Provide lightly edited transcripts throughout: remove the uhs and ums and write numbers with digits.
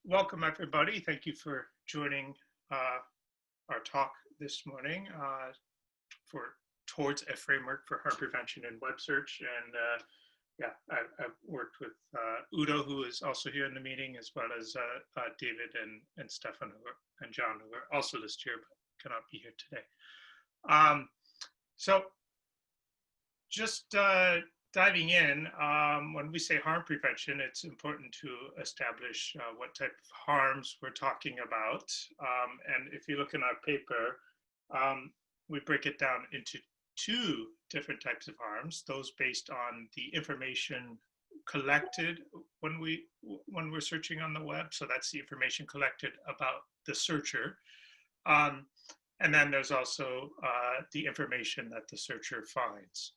Welcome, everybody. Thank you for joining our talk this morning for towards a framework for harm prevention in web search. And yeah, I've worked with Udo, who is also here in the meeting, as well as David and Stefan and John, who are also listed here but cannot be here today. So just diving in, when we say harm prevention, it's important to establish what type of harms we're talking about. And if you look in our paper, we break it down into two different types of harms, those based on the information collected when we're searching on the web. So that's the information collected about the searcher. And then there's also the information that the searcher finds.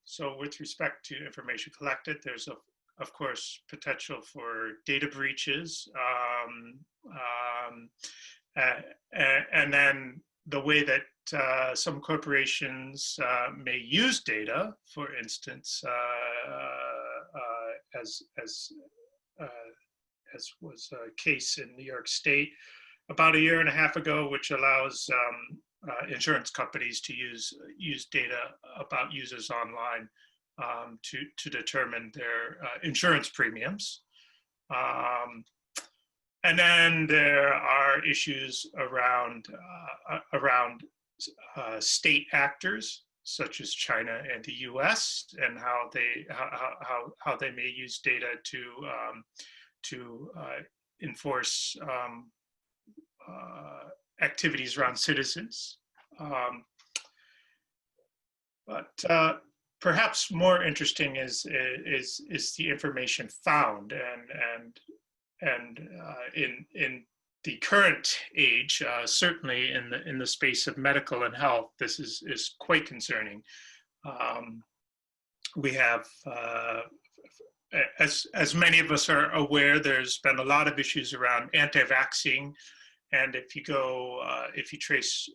So with respect to information collected, there's of course potential for data breaches, and then the way that some corporations may use data, for instance, as was a case in New York State about a year and a half ago, which allows insurance companies to use data about users online to determine their insurance premiums. And then there are issues around state actors such as China and the U.S. and how they may use data to enforce activities around citizens. But perhaps more interesting is the information found, and in the current age, certainly in the space of medical and health, this is quite concerning. We have, as many of us are aware, there's been a lot of issues around anti-vaxxing. And if you trace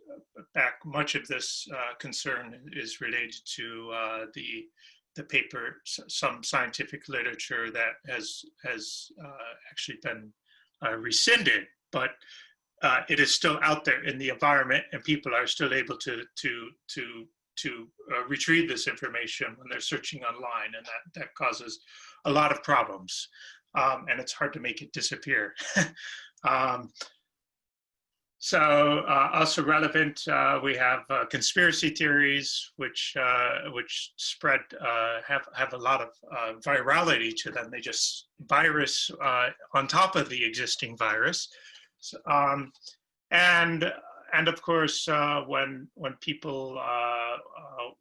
back, much of this concern is related to the paper, some scientific literature that has actually been rescinded, but it is still out there in the environment, and people are still able to retrieve this information when they're searching online, and that causes a lot of problems, and it's hard to make it disappear. So also relevant, we have conspiracy theories, which spread, have a lot of virality to them. They just virus on top of the existing virus, so, and of course when people,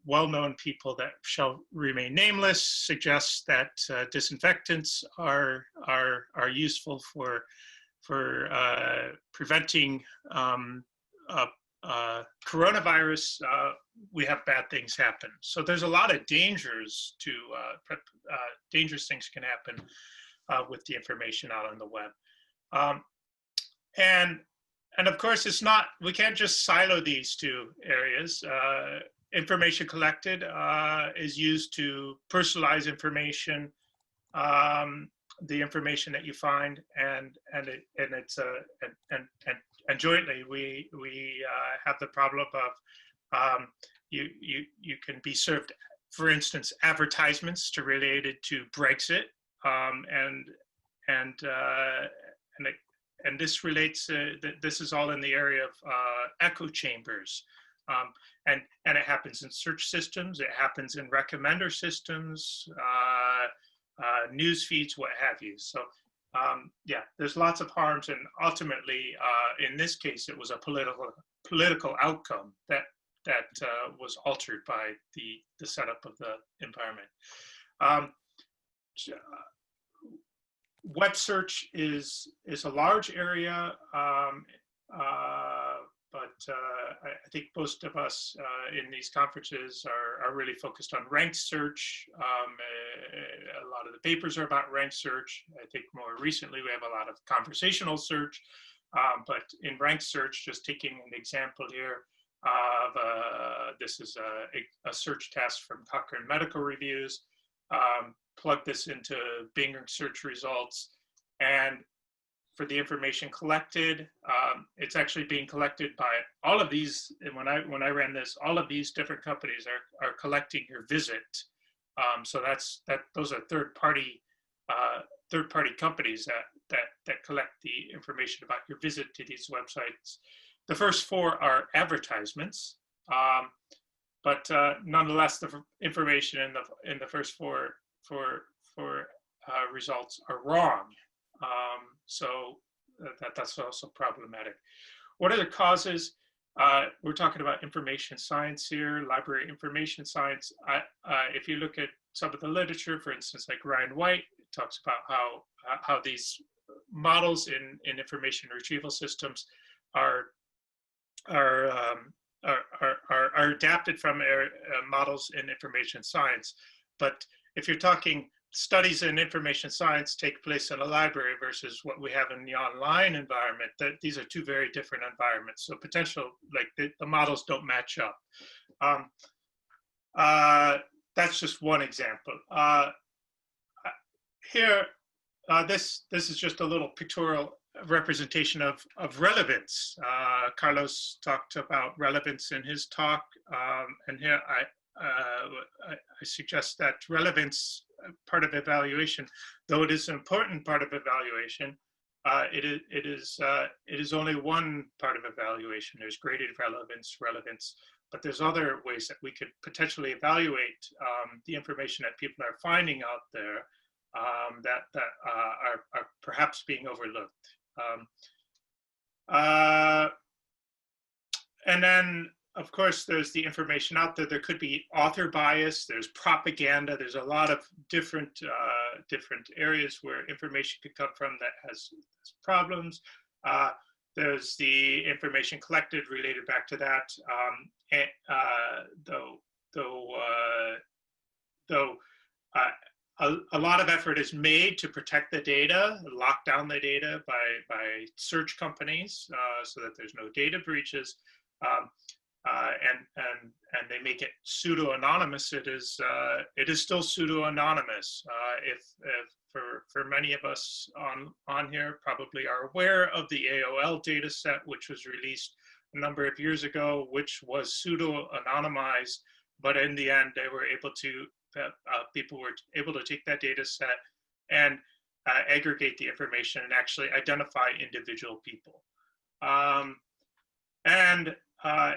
well-known people that shall remain nameless, suggest that disinfectants are useful for preventing coronavirus, we have bad things happen. So there's a lot of dangers to dangerous things can happen with the information out on the web. And of course, it's not, we can't just silo these two areas. Information collected is used to personalize information, the information that you find, and jointly we have the problem of you can be served, for instance, advertisements related to Brexit, and this relates this is all in the area of echo chambers, and it happens in search systems, it happens in recommender systems, news feeds, what have you. So yeah, there's lots of harms, and ultimately, in this case, it was a political outcome that was altered by the setup of the environment. Web search is a large area, but I think most of us in these conferences are really focused on ranked search. A lot of the papers are about ranked search. I think more recently we have a lot of conversational search, but in ranked search, just taking an example here of this is a search test from Cochrane Medical Reviews. Plug this into Bing search results, and for the information collected. It's actually being collected by all of these. And when I ran this, all of these different companies are collecting your visit. So those are third-party companies that collect the information about your visit to these websites. The first four are advertisements, but nonetheless, the information in the first four results are wrong. So that's also problematic. What are the causes? We're talking about information science here, library information science. If you look at some of the literature, for instance, like Ryan White, it talks about how these models in information retrieval systems are adapted from models in information science. But if you're talking studies in information science take place in a library versus what we have in the online environment, these are two very different environments. So potential, like the models don't match up. That's just one example. Here, this is just a little pictorial representation of relevance. Carlos talked about relevance in his talk, and here I suggest that relevance, part of evaluation, though it is an important part of evaluation, it is only one part of evaluation. There's graded relevance, but there's other ways that we could potentially evaluate the information that people are finding out there that are perhaps being overlooked. And then, of course, there's the information out there. There could be author bias. There's propaganda. There's a lot of different areas where information could come from that has problems. There's the information collected related back to that. A lot of effort is made to protect the data, lock down the data by search companies so that there's no data breaches. And they make it pseudo-anonymous. It is still pseudo-anonymous. If for many of us on here probably are aware of the AOL data set, which was released a number of years ago, which was pseudo-anonymized, but in the end they were able to people were able to take that data set and aggregate the information and actually identify individual people.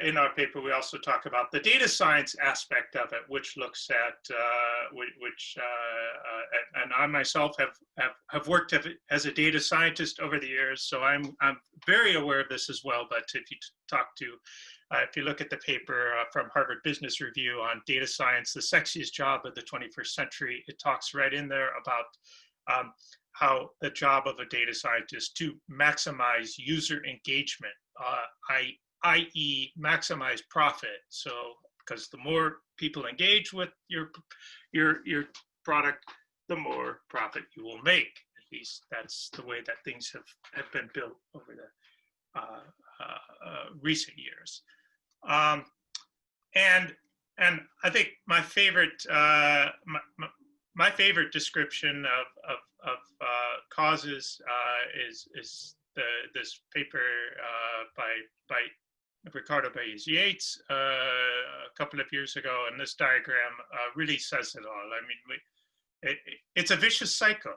In our paper, we also talk about the data science aspect of it, which looks at, and I myself have worked as a data scientist over the years, so I'm very aware of this as well. But if you if you look at the paper from Harvard Business Review on data science, the sexiest job of the 21st century, it talks right in there about how the job of a data scientist to maximize user engagement, i.e. maximize profit. So, because the more people engage with your product, the more profit you will make. At least that's the way that things have been built over the recent years. And I think my favorite my favorite description of causes is this paper by Ricardo Baez Yates a couple of years ago, and this diagram really says it all. I mean, it's a vicious cycle.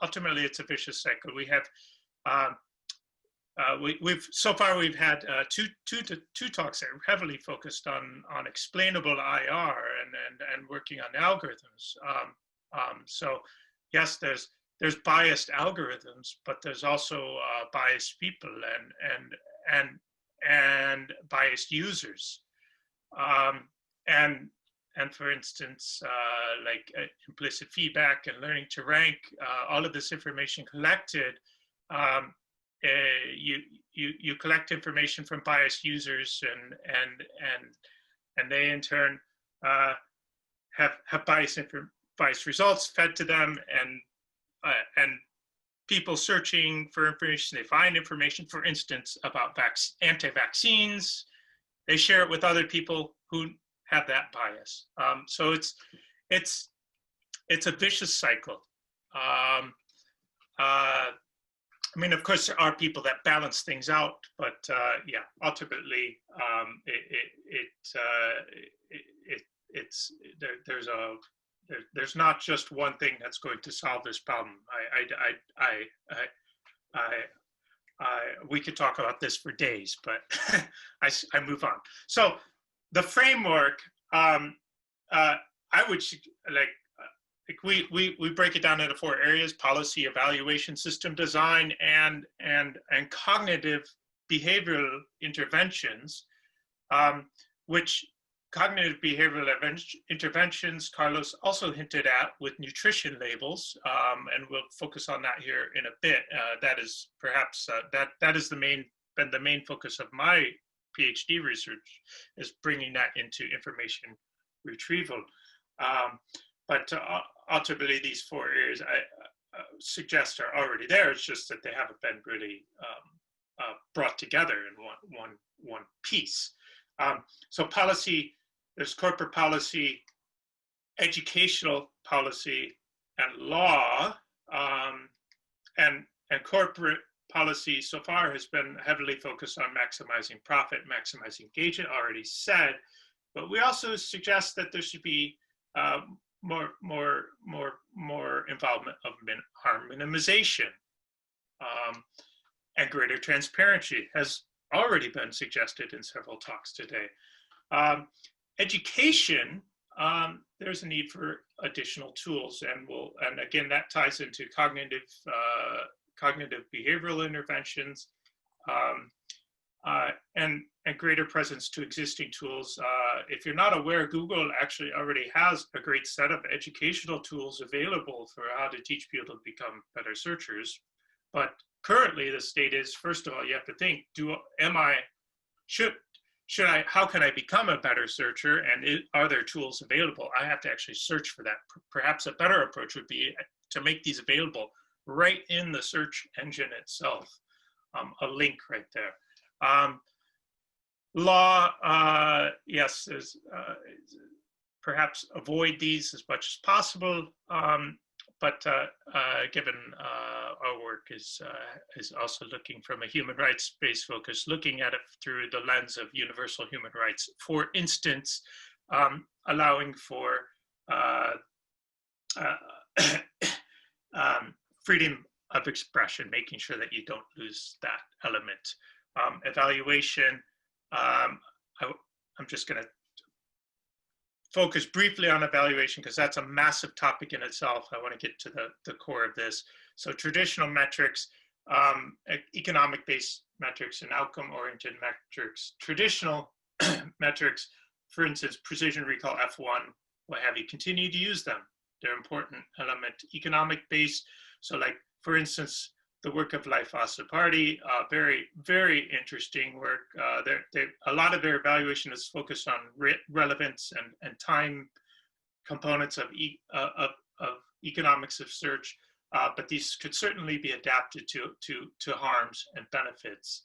Ultimately, it's a vicious cycle. We have so far we've had two talks that are heavily focused on explainable IR and working on algorithms. So yes, there's biased algorithms, but there's also biased people and biased users. And for instance, like implicit feedback and learning to rank, all of this information collected, you collect information from biased users, and they in turn have biased results fed to them, and people searching for information, they find information, for instance, about anti-vaccines, they share it with other people who have that bias. So it's a vicious cycle. I mean, of course, there are people that balance things out, but yeah, ultimately, it's there's not just one thing that's going to solve this problem. We could talk about this for days, but I move on. So the framework, I would like we break it down into 4 areas: policy, evaluation, system design, and cognitive behavioral interventions, which cognitive behavioral interventions Carlos also hinted at with nutrition labels, and we'll focus on that here in a bit. That is perhaps that is been the main focus of my PhD research, is bringing that into information retrieval. But ultimately, these 4 areas I suggest are already there. It's just that they haven't been really brought together in one piece. So policy, there's corporate policy, educational policy, and law. And corporate policy so far has been heavily focused on maximizing profit, maximizing engagement, already said. But we also suggest that there should be more involvement of harm minimization, and greater transparency has already been suggested in several talks today. Education, there's a need for additional tools, and again, that ties into cognitive behavioral interventions, and greater presence to existing tools. If you're not aware, Google actually already has a great set of educational tools available for how to teach people to become better searchers. But currently the state is, first of all, you have to think, how can I become a better searcher, and are there tools available? I have to actually search for that. Perhaps a better approach would be to make these available right in the search engine itself, a link right there. Law, yes, perhaps avoid these as much as possible, but given our work is also looking from a human rights-based focus, looking at it through the lens of universal human rights. For instance, allowing for freedom of expression, making sure that you don't lose that element. Evaluation, I'm just going to focus briefly on evaluation because that's a massive topic in itself. I want to get to the core of this. So traditional metrics, economic-based metrics, and outcome-oriented metrics. Traditional metrics, for instance, precision recall, F1, what have you, continue to use them. They're an important element. Economic-based, so like, for instance, the work of Life Party, very, very interesting work. A lot of their evaluation is focused on relevance and time components of economics of search, but these could certainly be adapted to harms and benefits.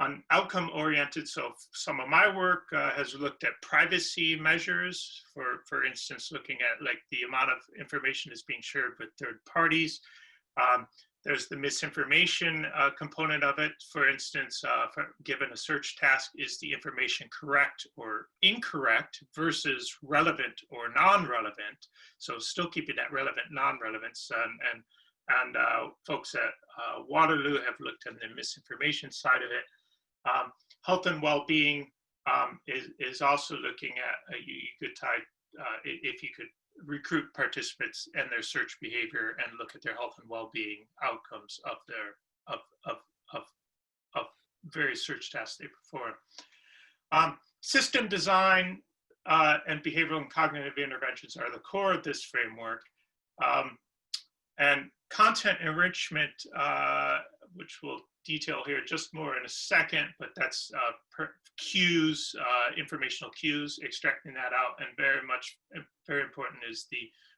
On outcome-oriented, so some of my work has looked at privacy measures, for instance, looking at like the amount of information is being shared with third parties. There's the misinformation component of it. For instance, given a search task, is the information correct or incorrect versus relevant or non-relevant? So still keeping that relevant, non-relevance. And folks at Waterloo have looked at the misinformation side of it. Health and well-being is also looking at, you could tie, if you could recruit participants and their search behavior and look at their health and well-being outcomes of their various search tasks they perform. System design and behavioral and cognitive interventions are the core of this framework. And content enrichment, which we'll detail here just more in a second, but that's cues, informational cues, extracting that out, and very important is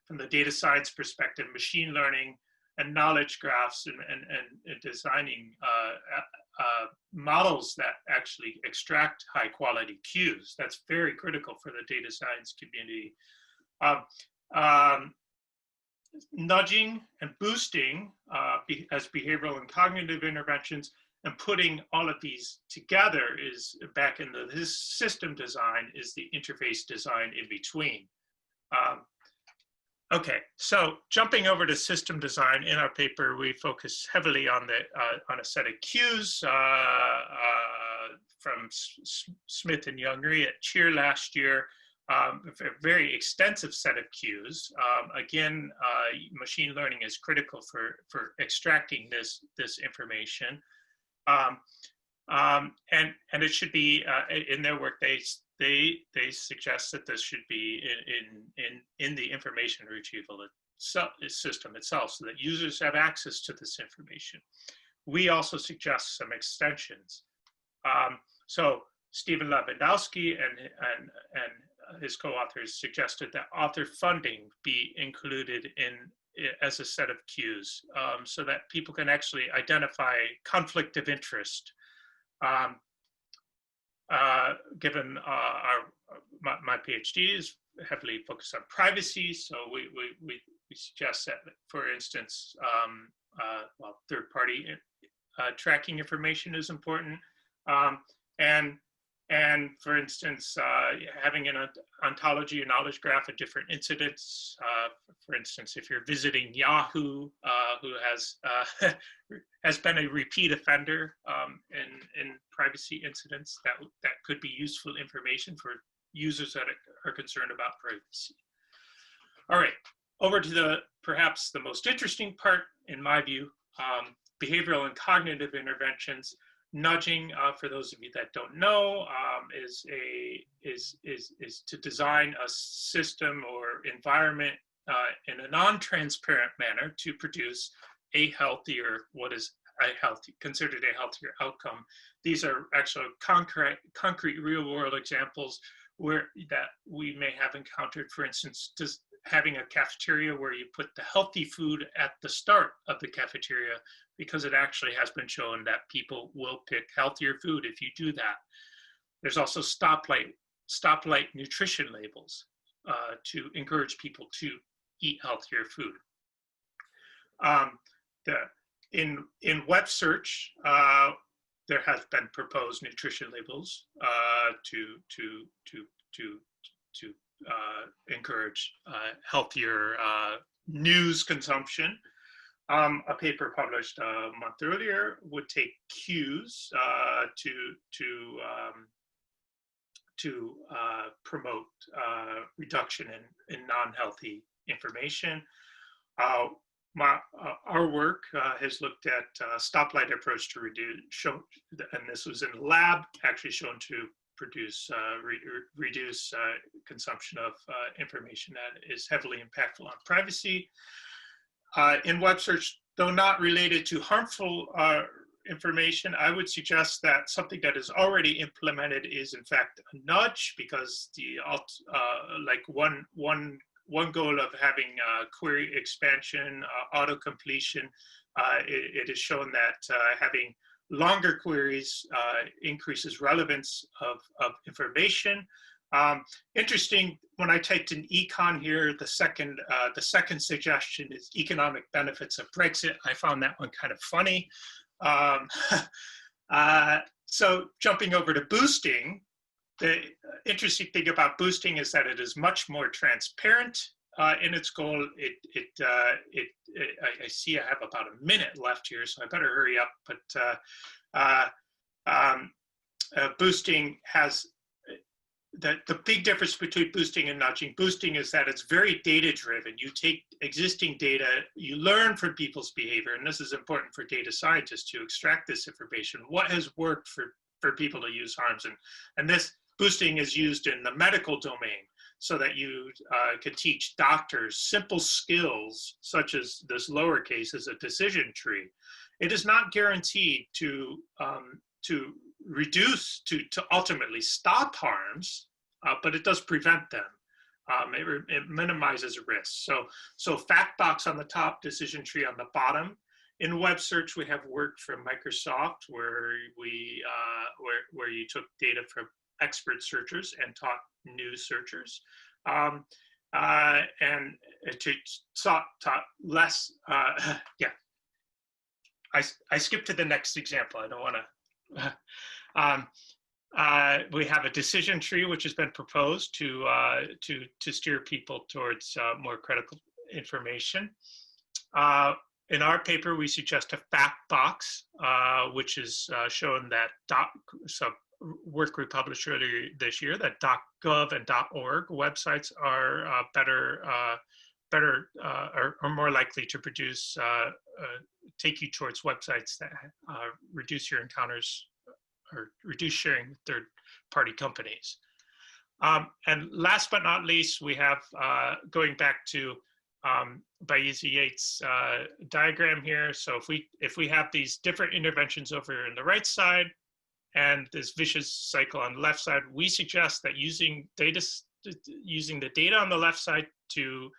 from the data science perspective, machine learning and knowledge graphs and designing models that actually extract high quality cues. That's very critical for the data science community. nudging and boosting as behavioral and cognitive interventions, and putting all of these together is back in this system design is the interface design in between. Okay, so jumping over to system design, in our paper, we focus heavily on a set of cues from Smith and Youngry at Cheer last year. A very extensive set of cues. Again, machine learning is critical for extracting this information. And it should be in their work. They suggest that this should be in the information retrieval system itself, so that users have access to this information. We also suggest some extensions. So Stephen Lewandowski and his co-authors suggested that author funding be included as a set of cues, so that people can actually identify conflict of interest. Given my PhD is heavily focused on privacy, so we suggest that, for instance, well, third-party tracking information is important, and for instance, having an ontology and knowledge graph of different incidents. For instance, if you're visiting Yahoo, who has been a repeat offender in privacy incidents, that could be useful information for users that are concerned about privacy. All right, over to perhaps the most interesting part, in my view, behavioral and cognitive interventions. Nudging, for those of you that don't know, is to design a system or environment in a non-transparent manner to produce a healthier, considered a healthier outcome. These are actual concrete real-world examples that we may have encountered. For instance, just having a cafeteria where you put the healthy food at the start of the cafeteria, because it actually has been shown that people will pick healthier food if you do that. There's also stoplight nutrition labels to encourage people to eat healthier food. In web search, there has been proposed nutrition labels to encourage healthier news consumption. A paper published a month earlier would take cues to promote reduction in non-healthy information. Our work has looked at stoplight approach to and this was in a lab, actually shown to reduce consumption of information that is heavily impactful on privacy. In web search, though not related to harmful information, I would suggest that something that is already implemented is in fact a nudge, because like one goal of having query expansion, auto-completion, it is shown that having longer queries increases relevance of information. Interesting, when I typed in econ here, the second suggestion is economic benefits of Brexit. I found that one kind of funny. So jumping over to boosting, the interesting thing about boosting is that it is much more transparent in its goal. I see I have about a minute left here, so I better hurry up. But boosting has the big difference between boosting and nudging. Boosting is that it's very data driven. You take existing data, you learn from people's behavior, and this is important for data scientists to extract this information. What has worked for people to use harms, and this boosting is used in the medical domain, so that you can teach doctors simple skills such as this lowercase as a decision tree. It is not guaranteed to reduce, to ultimately stop harms, but it does prevent them. It minimizes risk. So fact box on the top, decision tree on the bottom. In web search, we have work from Microsoft where you took data from expert searchers and taught new searchers. and to talk less, yeah. I skipped to the next example. I don't want to. We have a decision tree which has been proposed to steer people towards more critical information. In our paper, we suggest a fact box, which is shown that some work we published earlier this year that .gov and .org websites are are more likely to produce take you towards websites that reduce your encounters or reduce sharing with third-party companies. And last but not least, we have going back to Baezi Yates' diagram here. So if we have these different interventions over in the right side and this vicious cycle on the left side, we suggest that using the data on the left side to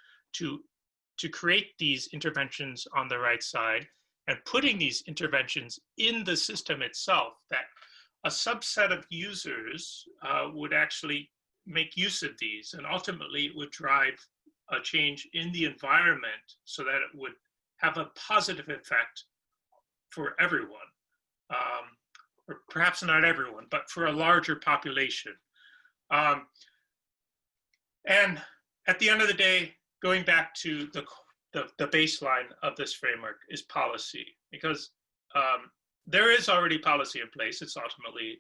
create these interventions on the right side and putting these interventions in the system itself, that a subset of users would actually make use of these, and ultimately it would drive a change in the environment so that it would have a positive effect for everyone, or perhaps not everyone, but for a larger population. And at the end of the day, going back to the baseline of this framework is policy, because there is already policy in place. It's ultimately,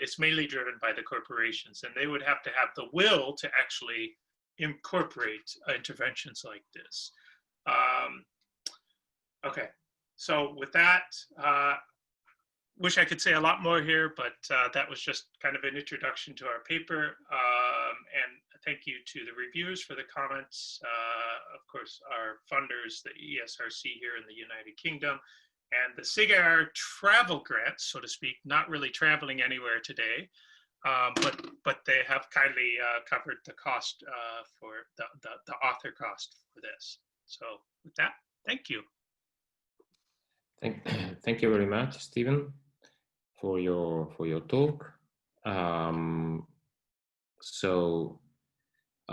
it's mainly driven by the corporations, and they would have to have the will to actually incorporate interventions like this. Okay, so with that, wish I could say a lot more here, but that was just kind of an introduction to our paper. And thank you to the reviewers for the comments. Of course, our funders, the ESRC here in the United Kingdom, and the SIGAR travel grants, so to speak, not really traveling anywhere today, but they have kindly covered the cost for the author cost for this. So with that, thank you. Thank you very much, Stephen, for your talk. So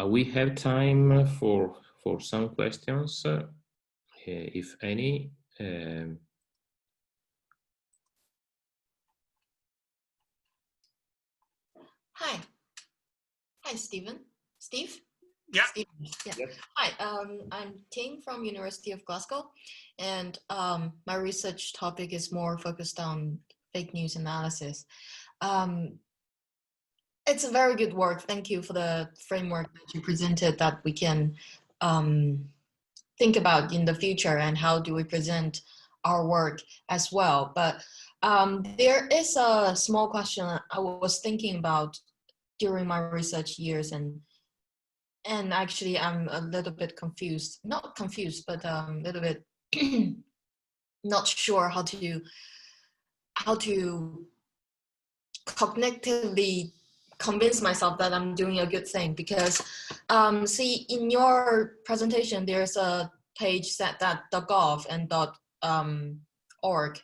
we have time for some questions, if any. Hi, Stephen. Steve? Yeah. Steve. Yeah. Yes. Hi, I'm Ting from University of Glasgow, and my research topic is more focused on fake news analysis. It's a very good work. Thank you for the framework that you presented that we can think about in the future and how do we present our work as well. But there is a small question I was thinking about during my research years, and actually I'm a little bit confused, not confused, but a little bit not sure how to cognitively convince myself that I'm doing a good thing, because see, in your presentation there's a page set that .gov and .org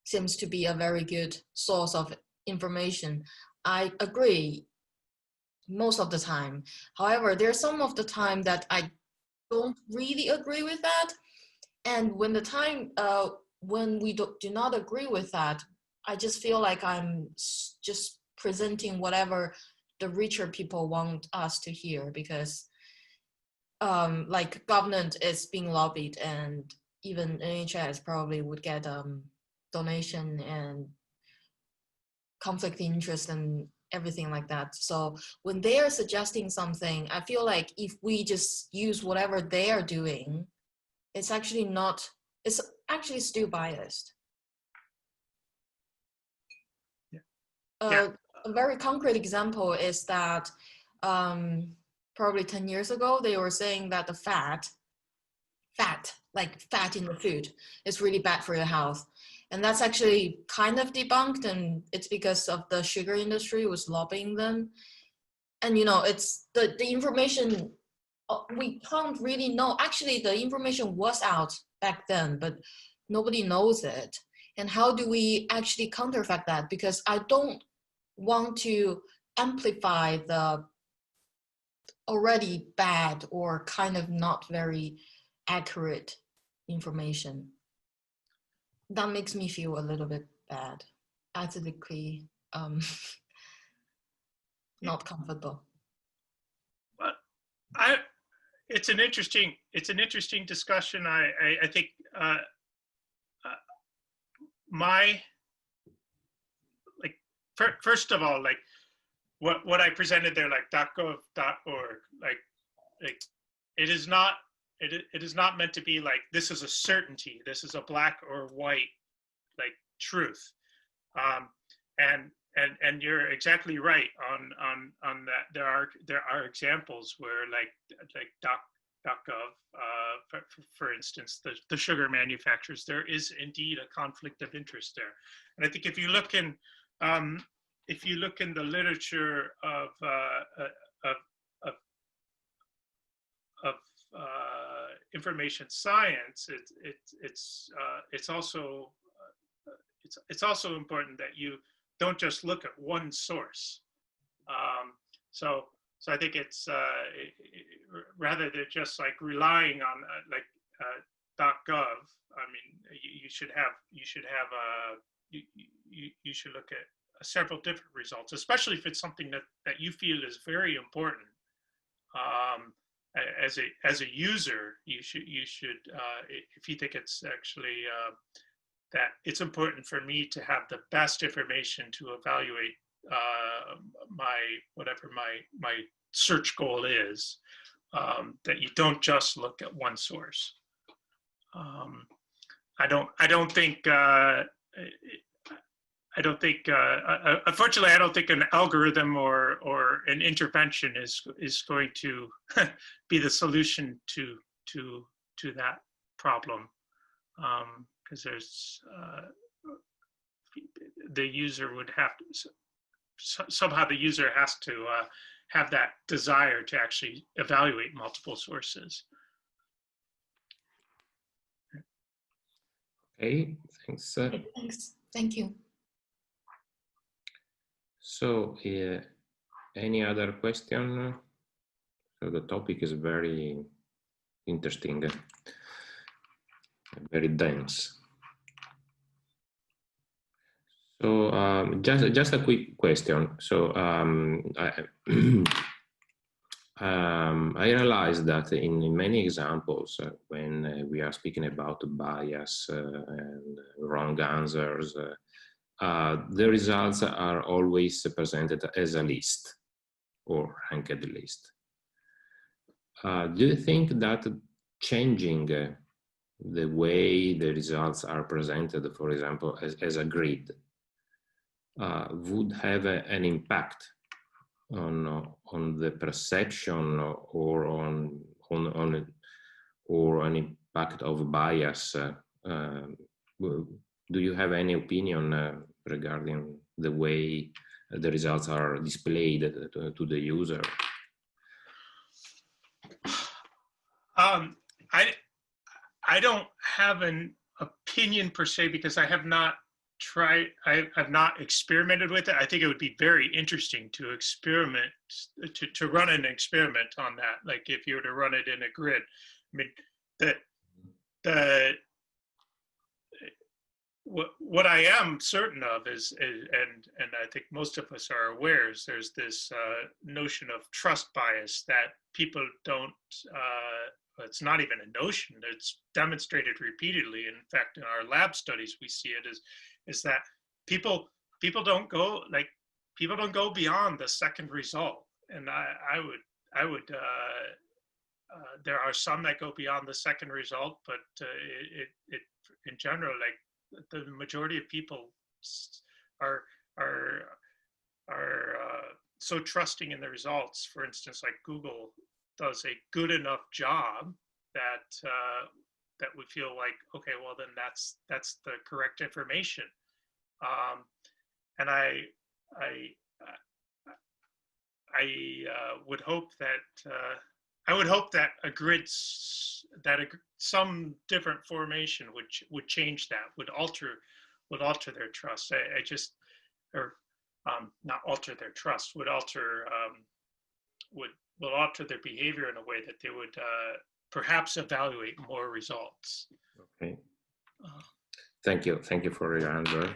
seems to be a very good source of information. I agree most of the time. However, there's some of the time that I don't really agree with that. And when the time, when we do not agree with that, I just feel like I'm just presenting whatever the richer people want us to hear, because like government is being lobbied, and even NHS probably would get donation and conflict of interest and everything like that. So when they are suggesting something, I feel like if we just use whatever they are doing, it's actually not, it's actually still biased. Yeah. A very concrete example is that probably 10 years ago, they were saying that the fat in the food is really bad for your health. And that's actually kind of debunked, and it's because of the sugar industry was lobbying them. And you know, it's the information, we can't really know. Actually, the information was out back then, but nobody knows it. And how do we actually counterfeit that? Because I don't want to amplify the already bad or kind of not very accurate information. That makes me feel a little bit bad, ethically not comfortable. But it's an interesting discussion. I think first of all, like what I presented there, like .gov.org, like it is not meant to be like, this is a certainty, this is a black or white like truth. And you're exactly right on that. There are examples where like .gov, for instance, the sugar manufacturers, there is indeed a conflict of interest there. And I think if you look in the literature of information science, it's also important that you don't just look at one source. So I think it's rather than just like relying on .gov. I mean, you should look at several different results, especially if it's something that you feel is very important. As a user, you should if you think it's actually that it's important for me to have the best information to evaluate my search goal is, that you don't just look at one source. Unfortunately, I don't think an algorithm or an intervention is going to be the solution to that problem, because there's the user would have to somehow the user has to have that desire to actually evaluate multiple sources. Okay, thanks. Thanks. Thank you. So, any other question? So the topic is very interesting, very dense. So just a quick question. So I realized that in many examples, when we are speaking about bias and wrong answers, the results are always presented as a list or ranked list. Do you think that changing the way the results are presented, for example, as a grid, would have an impact on the perception or on an impact of bias? Do you have any opinion regarding the way the results are displayed to the user? I don't have an opinion per se, because I have not I've not experimented with it. I think it would be very interesting to experiment, to run an experiment on that. Like if you were to run it in a grid. I mean, what I am certain of is, and I think most of us are aware, is there's this notion of trust bias that people don't, it's not even a notion, it's demonstrated repeatedly. In fact, in our lab studies, we see it is that people don't go beyond the second result. And I would there are some that go beyond the second result, but it in general, like the majority of people are so trusting in the results. For instance, like Google does a good enough job that that we feel like, okay, well then that's the correct information. And I would hope that a grid, some different formation would change that, would alter their trust. Not alter their trust, would will alter their behavior in a way that they would perhaps evaluate more results. Okay. Thank you for your answer.